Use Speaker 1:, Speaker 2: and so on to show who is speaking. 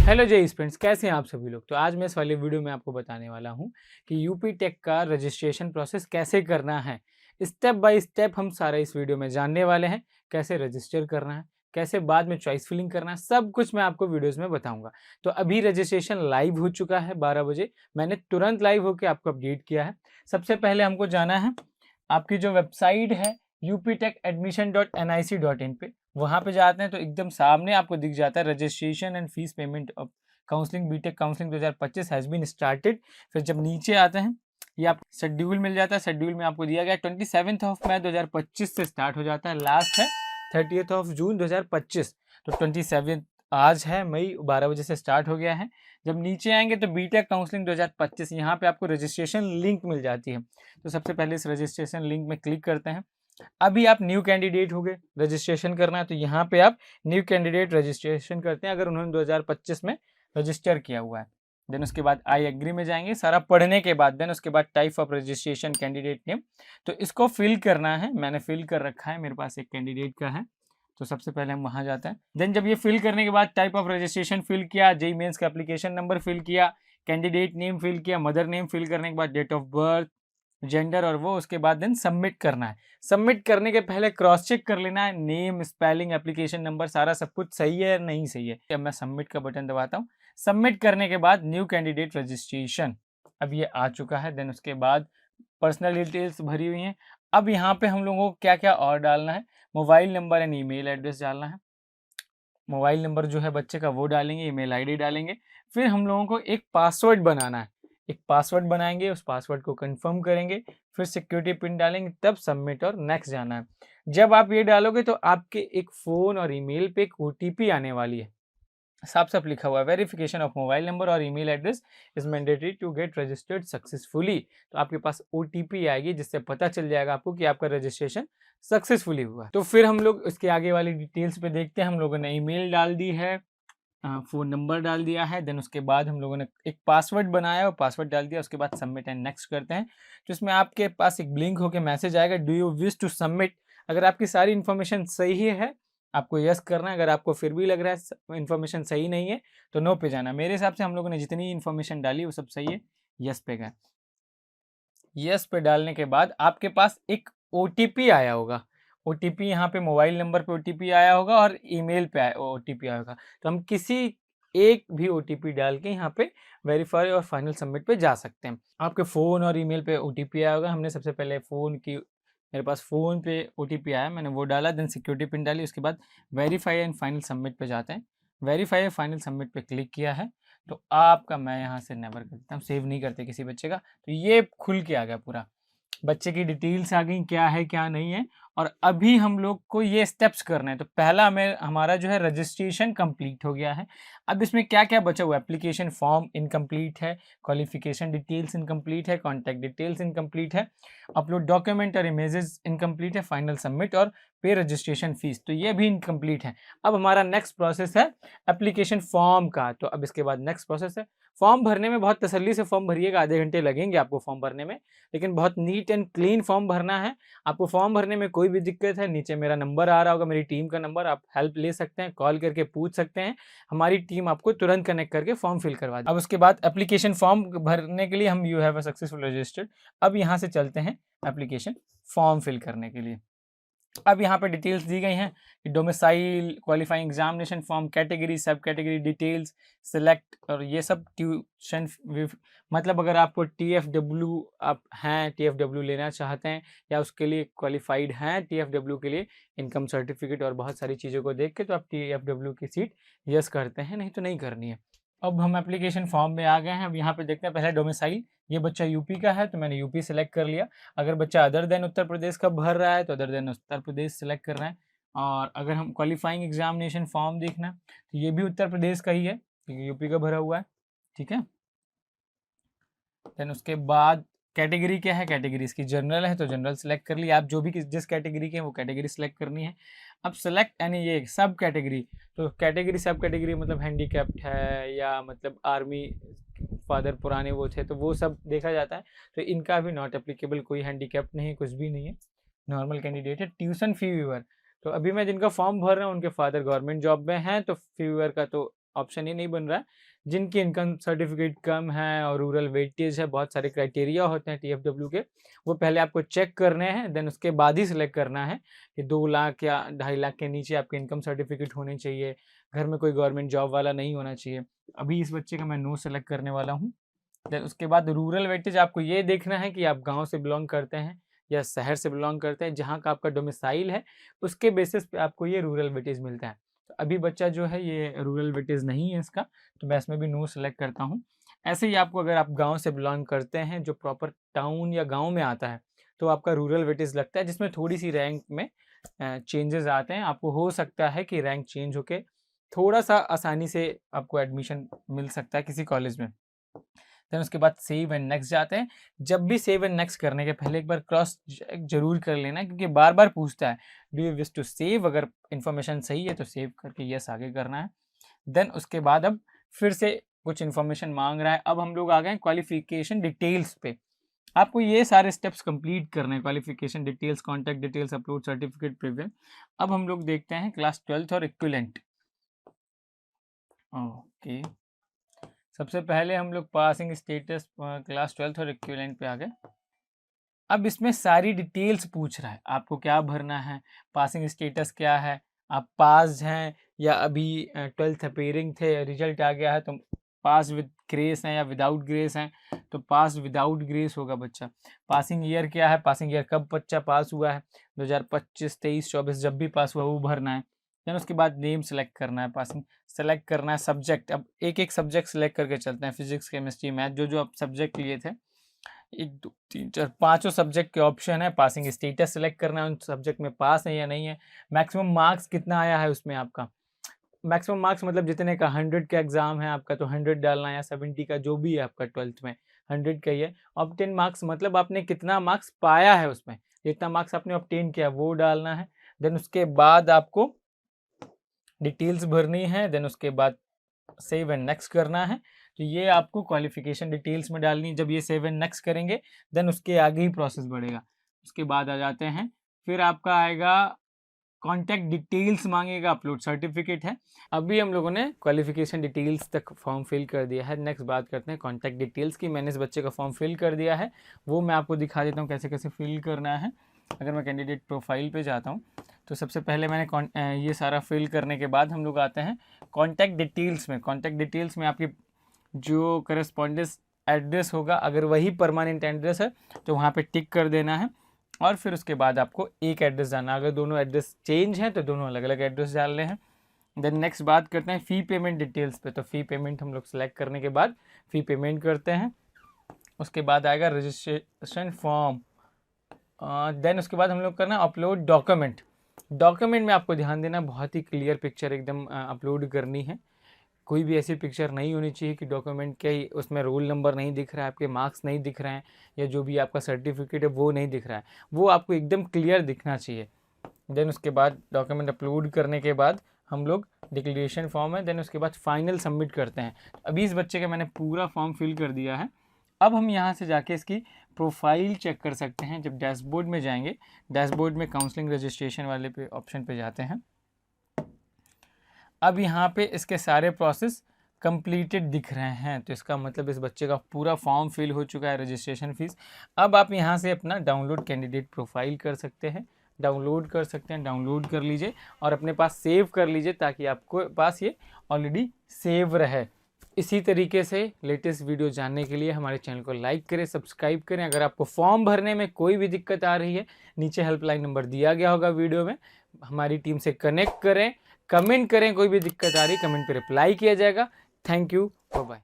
Speaker 1: Hello जय friends, कैसे हैं आप सभी लोग। तो आज मैं इस वाले वीडियो में आपको बताने वाला हूं कि यूपी टेक का रजिस्ट्रेशन प्रोसेस कैसे करना है। स्टेप बाय स्टेप हम सारा इस वीडियो में जानने वाले हैं। कैसे रजिस्टर करना है, कैसे बाद में चॉइस फिलिंग करना है, सब कुछ मैं आपको वीडियोस में बताऊंगा। तो अभी रजिस्ट्रेशन लाइव हो चुका है 12 बजे। मैंने तुरंत लाइव होकर आपको अपडेट किया है। सबसे पहले हमको जाना है आपकी जो वेबसाइट है uptechadmission.nic.in पे। वहाँ पे जाते हैं तो एकदम सामने आपको दिख जाता है registration and fee payment of counselling BTech counselling 2025 has been started. फिर जब नीचे आते हैं ये आप शेड्यूल मिल जाता है। शेड्यूल में आपको दिया गया 27 मई 2025 से स्टार्ट हो जाता है, लास्ट है 30 जून 2025। तो 27 आज है मई, 12 बजे से स्टार्ट हो गया है। जब नीचे आएंगे तो बीटेक काउंसलिंग 2025 यहाँ पे आपको रजिस्ट्रेशन लिंक मिल जाती है। तो सबसे पहले इस रजिस्ट्रेशन लिंक में क्लिक करते हैं। अभी आप न्यू कैंडिडेट हो गए, रजिस्ट्रेशन करना है तो यहाँ पे आप न्यू कैंडिडेट रजिस्ट्रेशन करते हैं अगर उन्होंने 2025 में रजिस्टर किया हुआ है। देन उसके बाद आई एग्री में जाएंगे सारा पढ़ने के बाद। देन उसके बाद type of registration candidate name, तो इसको फिल करना है। मैंने फिल कर रखा है, मेरे पास एक कैंडिडेट का है। तो सबसे पहले हम वहाँ जाते हैं। देन जब ये फिल करने के बाद टाइप ऑफ रजिस्ट्रेशन फिल किया, जेई मेंस का एप्लीकेशन नंबर फिल किया, कैंडिडेट नेम फिल किया, मदर नेम फिल करने के बाद डेट ऑफ बर्थ, जेंडर और वो, उसके बाद देन सबमिट करना है। सबमिट करने के पहले क्रॉस चेक कर लेना है, नेम, स्पेलिंग, एप्लीकेशन नंबर सारा सब कुछ सही है नहीं सही है। अब मैं सबमिट का बटन दबाता हूँ। सबमिट करने के बाद न्यू कैंडिडेट रजिस्ट्रेशन अब ये आ चुका है। देन उसके बाद पर्सनल डिटेल्स भरी हुई हैं। अब यहाँ पे हम लोगों को क्या क्या और डालना है, mobile number and email address डालना है। मोबाइल नंबर जो है बच्चे का वो डालेंगे, ईमेल आईडी डालेंगे। फिर हम लोगों को एक पासवर्ड बनाना है। एक पासवर्ड बनाएंगे, उस पासवर्ड को कंफर्म करेंगे, फिर सिक्योरिटी पिन डालेंगे, तब सबमिट और नेक्स्ट जाना है। जब आप ये डालोगे तो आपके एक फ़ोन और ईमेल पे एक ओटीपी आने वाली है। साफ साफ लिखा हुआ है, वेरिफिकेशन ऑफ मोबाइल नंबर और email address is mandatory to get registered successfully. तो आपके पास ओटीपी आएगी जिससे पता चल जाएगा आपको कि आपका रजिस्ट्रेशन सक्सेसफुली हुआ। तो फिर हम लोग इसके आगे वाली डिटेल्स पे देखते हैं। हम लोगों ने ईमेल डाल दी है, फ़ोन नंबर डाल दिया है। देन उसके बाद हम लोगों ने एक पासवर्ड बनाया और पासवर्ड डाल दिया। उसके बाद सबमिट एंड नेक्स्ट करते हैं। तो इसमें आपके पास एक ब्लिंक होकर मैसेज आएगा, do you wish to submit. अगर आपकी सारी इन्फॉर्मेशन सही है आपको यस करना है। अगर आपको फिर भी लग रहा है इन्फॉर्मेशन सही नहीं है तो नो पे जाना। मेरे हिसाब से हम लोगों ने जितनी इन्फॉर्मेशन डाली वो सब सही है, यस पे गए। यस पे डालने के बाद आपके पास एक ओटीपी आया होगा। ओटीपी यहाँ पे मोबाइल नंबर पे ओटीपी आया होगा और ईमेल पे ओटीपी आया होगा। तो हम किसी एक भी ओटीपी डाल के यहाँ पे वेरीफाई और फाइनल सबमिट पे जा सकते हैं। आपके फ़ोन और ईमेल पे ओटीपी आया होगा। हमने सबसे पहले मेरे पास फ़ोन पे ओटीपी आया, मैंने वो डाला। देन सिक्योरिटी पिन डाली। उसके बाद वेरीफाई एंड फाइनल सबमिट पे जाते हैं। वेरीफाई फाइनल सबमिट पे क्लिक किया है तो आपका, मैं यहाँ से नेवर करता हूँ, सेव नहीं करते किसी बच्चे का। तो ये खुल के आ गया पूरा, बच्चे की डिटेल्स आ गई, क्या है क्या नहीं है। और अभी हम लोग को ये स्टेप्स करना है। तो पहला हमारा जो है रजिस्ट्रेशन कंप्लीट हो गया है। अब इसमें क्या क्या बचा हुआ है, एप्लीकेशन फॉर्म इनकम्प्लीट है, क्वालिफिकेशन डिटेल्स इनकम्प्लीट है, कॉन्टैक्ट डिटेल्स इनकम्प्लीट है, अपलोड डॉक्यूमेंट और इमेजेस इनकम्प्लीट है, फाइनल सबमिट और पे रजिस्ट्रेशन फीस, तो ये भी इनकम्प्लीट है। अब हमारा नेक्स्ट प्रोसेस है एप्लीकेशन फॉर्म का। तो अब इसके बाद नेक्स्ट प्रोसेस है फॉर्म भरने में। बहुत तसल्ली से फॉर्म भरिएगा, आधे घंटे लगेंगे आपको फॉर्म भरने में, लेकिन बहुत नीट एंड क्लीन फॉर्म भरना है। आपको फॉर्म भरने में कोई भी दिक्कत है, नीचे मेरा नंबर आ रहा होगा, मेरी टीम का नंबर, आप हेल्प ले सकते हैं, कॉल करके पूछ सकते हैं। हमारी टीम आपको तुरंत कनेक्ट करके फॉर्म फिल करवा देगी। अब उसके बाद एप्लीकेशन फॉर्म भरने के लिए हम you have a successful registered. अब यहाँ से चलते हैं एप्लीकेशन फॉर्म फिल करने के लिए। अब यहाँ पे डिटेल्स दी गई हैं कि domicile, qualifying examination form, category, सब कैटेगरी डिटेल्स, सिलेक्ट, और ये सब ट्यूशन मतलब अगर आपको TFW आप हैं, TFW लेना चाहते हैं या उसके लिए क्वालिफाइड हैं TFW के लिए, इनकम सर्टिफिकेट और बहुत सारी चीज़ों को देख के तो आप TFW की सीट यस करते हैं, नहीं तो नहीं करनी है। अब हम एप्लीकेशन फॉर्म में आ गए हैं। अब यहाँ पे देखते हैं पहले डोमिसाइल, ये बच्चा यूपी का है तो मैंने यूपी सेलेक्ट कर लिया। अगर बच्चा अदर देन उत्तर प्रदेश का भर रहा है तो other than Uttar Pradesh select करना है। और अगर हम क्वालिफाइंग एग्जामिनेशन फॉर्म देखना है तो ये भी उत्तर प्रदेश का ही है क्योंकि यूपी का भरा हुआ है, ठीक है। देन उसके बाद कैटेगरी क्या है, कैटेगरी इसकी जनरल है तो जनरल सेलेक्ट कर लिया। आप जो भी जिस कैटेगरी के हैं वो कैटेगरी सेलेक्ट करनी है। अब सेलेक्ट यानी ये सब कैटेगरी, तो कैटेगरी सब कैटेगरी मतलब हैंडीकैप्ड है या मतलब आर्मी फादर पुराने वो थे तो वो सब देखा जाता है। तो इनका भी नॉट एप्लीकेबल, कोई हैंडीकैप्ड नहीं है, कुछ भी नहीं है, नॉर्मल कैंडिडेट है। ट्यूशन फी व्यूअर, तो अभी मैं जिनका फॉर्म भर रहा हूँ उनके फादर गवर्नमेंट जॉब में हैं तो फी व्यूअर का तो ऑप्शन ये नहीं बन रहा है, जिनकी इनकम सर्टिफिकेट कम है और रूरल वेटेज है, बहुत सारे क्राइटेरिया होते हैं TFW के, वो पहले आपको चेक करने हैं, देन उसके बाद ही सिलेक्ट करना है कि 2 लाख या 2.5 लाख के नीचे आपके इनकम सर्टिफिकेट होने चाहिए, घर में कोई गवर्नमेंट जॉब वाला नहीं होना चाहिए। अभी इस बच्चे का मैं नो सेलेक्ट करने वाला हूँ। देन उसके बाद रूरल वेटेज आपको ये देखना है कि आप गाँव से बिलोंग करते हैं या शहर से बिलोंग करते हैं, जहाँ का आपका डोमिसाइल है उसके बेसिस पे आपको ये रूरल वेटेज मिलता है। तो अभी बच्चा जो है ये रूरल वेटेज नहीं है इसका, तो मैं इसमें भी नो सेलेक्ट करता हूँ। ऐसे ही आपको अगर आप गाँव से बिलोंग करते हैं जो प्रॉपर टाउन या गाँव में आता है, तो आपका रूरल वेटेज लगता है, जिसमें थोड़ी-सी रैंक में चेंजेस आते हैं। आपको हो सकता है कि रैंक चेंज होके थोड़ा-सा आसानी से आपको एडमिशन मिल सकता है किसी कॉलेज में। देन उसके बाद सेव एंड नेक्स्ट जाते हैं। जब भी सेव एंड नेक्स्ट करने के पहले एक बार क्रॉस चेक जरूर कर लेना, क्योंकि बार-बार पूछता है do you wish to save, अगर इन्फॉर्मेशन सही है तो सेव करके यस आगे करना है। देन उसके बाद अब फिर से कुछ इन्फॉर्मेशन मांग रहा है। अब हम लोग आ गए क्वालिफिकेशन डिटेल्स पे। आपको ये सारे स्टेप्स कंप्लीट करने हैं, qualification details, contact details, upload certificate, previous. अब हम लोग देखते हैं क्लास 12th और इक्विवेलेंट। ओके, सबसे पहले हम लोग पासिंग स्टेटस क्लास 12th और इक्विवेलेंट पे आ गए। अब इसमें सारी डिटेल्स पूछ रहा है, आपको क्या भरना है, पासिंग स्टेटस क्या है, आप पास हैं या अभी 12th अपेयरिंग थे, रिजल्ट आ गया है तो पास विद ग्रेस हैं या विदाउट ग्रेस हैं, तो पास विदाउट ग्रेस होगा बच्चा। पासिंग ईयर क्या है, पासिंग ईयर कब बच्चा पास हुआ है, 2025, 23, 24 जब भी पास हुआ वो भरना है। देन उसके बाद नेम सेलेक्ट करना है, पासिंग सेलेक्ट करना है, सब्जेक्ट अब एक एक सब्जेक्ट सेलेक्ट करके चलते हैं, फिजिक्स, केमिस्ट्री, मैथ, जो जो आप सब्जेक्ट लिए थे, 1 2 3 4 5 सब्जेक्ट के ऑप्शन है। पासिंग स्टेटस सेलेक्ट करना है, उन सब्जेक्ट में पास है या नहीं है, मैक्सिमम मार्क्स कितना आया है उसमें आपका, मैक्सिमम मार्क्स मतलब जितने का 100 का एग्जाम है आपका तो 100 डालना है, या 70 का जो भी है आपका 12th में 100 का ही है। ऑब्टेन मार्क्स मतलब आपने कितना मार्क्स पाया है उसमें, जितना मार्क्स आपने ऑब्टेन किया वो डालना है। देन उसके बाद आपको डिटेल्स भरनी है, देन उसके बाद सेव एंड नेक्स्ट करना है। तो ये आपको क्वालिफिकेशन डिटेल्स में डालनी है। जब ये सेव एंड नेक्स्ट करेंगे देन उसके आगे ही प्रोसेस बढ़ेगा। उसके बाद आ जाते हैं, फिर आपका आएगा कॉन्टैक्ट डिटेल्स मांगेगा, अपलोड सर्टिफिकेट है। अभी हम लोगों ने क्वालिफिकेशन डिटेल्स तक फॉर्म फिल कर दिया है। नेक्स्ट बात करते हैं कॉन्टैक्ट डिटेल्स की। मैंने इस बच्चे का फॉर्म फिल कर दिया है, वो मैं आपको दिखा देता हूँ कैसे कैसे फिल करना है। अगर मैं कैंडिडेट प्रोफाइल पे जाता हूँ तो सबसे पहले मैंने ये सारा फिल करने के बाद हम लोग आते हैं कॉन्टैक्ट डिटेल्स में। कॉन्टैक्ट डिटेल्स में आपकी जो करस्पॉन्डेंस एड्रेस होगा, अगर वही परमानेंट एड्रेस है तो वहाँ पे टिक कर देना है, और फिर उसके बाद आपको एक एड्रेस डालना। अगर दोनों एड्रेस चेंज हैं तो दोनों अलग अलग एड्रेस डालने हैं। देन नेक्स्ट बात करते हैं फ़ी पेमेंट डिटेल्स पे। तो फ़ी पेमेंट हम लोग सेलेक्ट करने के बाद फ़ी पेमेंट करते हैं। उसके बाद आएगा रजिस्ट्रेशन फॉर्म। देन उसके बाद हम लोग करना अपलोड डॉक्यूमेंट। डॉक्यूमेंट में आपको ध्यान देना, बहुत ही क्लियर पिक्चर एकदम अपलोड करनी है। कोई भी ऐसी पिक्चर नहीं होनी चाहिए कि डॉक्यूमेंट के उसमें रोल नंबर नहीं दिख रहा है, आपके मार्क्स नहीं दिख रहे हैं, या जो भी आपका सर्टिफिकेट है वो नहीं दिख रहा है, वो आपको एकदम क्लियर दिखना चाहिए। देन उसके बाद डॉक्यूमेंट अपलोड करने के बाद हम लोग डिक्लेरेशन फॉर्म है, देन उसके बाद फाइनल सबमिट करते हैं। अभी इस बच्चे का मैंने पूरा फॉर्म फिल कर दिया है। अब हम यहाँ से जाके इसकी प्रोफाइल चेक कर सकते हैं। जब डैशबोर्ड में जाएंगे, डैशबोर्ड में काउंसलिंग रजिस्ट्रेशन वाले पे ऑप्शन पे जाते हैं। अब यहाँ पे इसके सारे प्रोसेस कंप्लीटेड दिख रहे हैं, तो इसका मतलब इस बच्चे का पूरा फॉर्म फिल हो चुका है, रजिस्ट्रेशन फीस। अब आप यहाँ से अपना डाउनलोड कैंडिडेट प्रोफाइल कर सकते हैं, डाउनलोड कर सकते हैं, डाउनलोड कर लीजिए और अपने पास सेव कर लीजिए, ताकि आपको पास ये ऑलरेडी सेव रहे। इसी तरीके से लेटेस्ट वीडियो जानने के लिए हमारे चैनल को लाइक करें, सब्सक्राइब करें। अगर आपको फॉर्म भरने में कोई भी दिक्कत आ रही है, नीचे हेल्पलाइन नंबर दिया गया होगा वीडियो में, हमारी टीम से कनेक्ट करें, कमेंट करें, कोई भी दिक्कत आ रही कमेंट पे रिप्लाई किया जाएगा। Thank you, bye bye.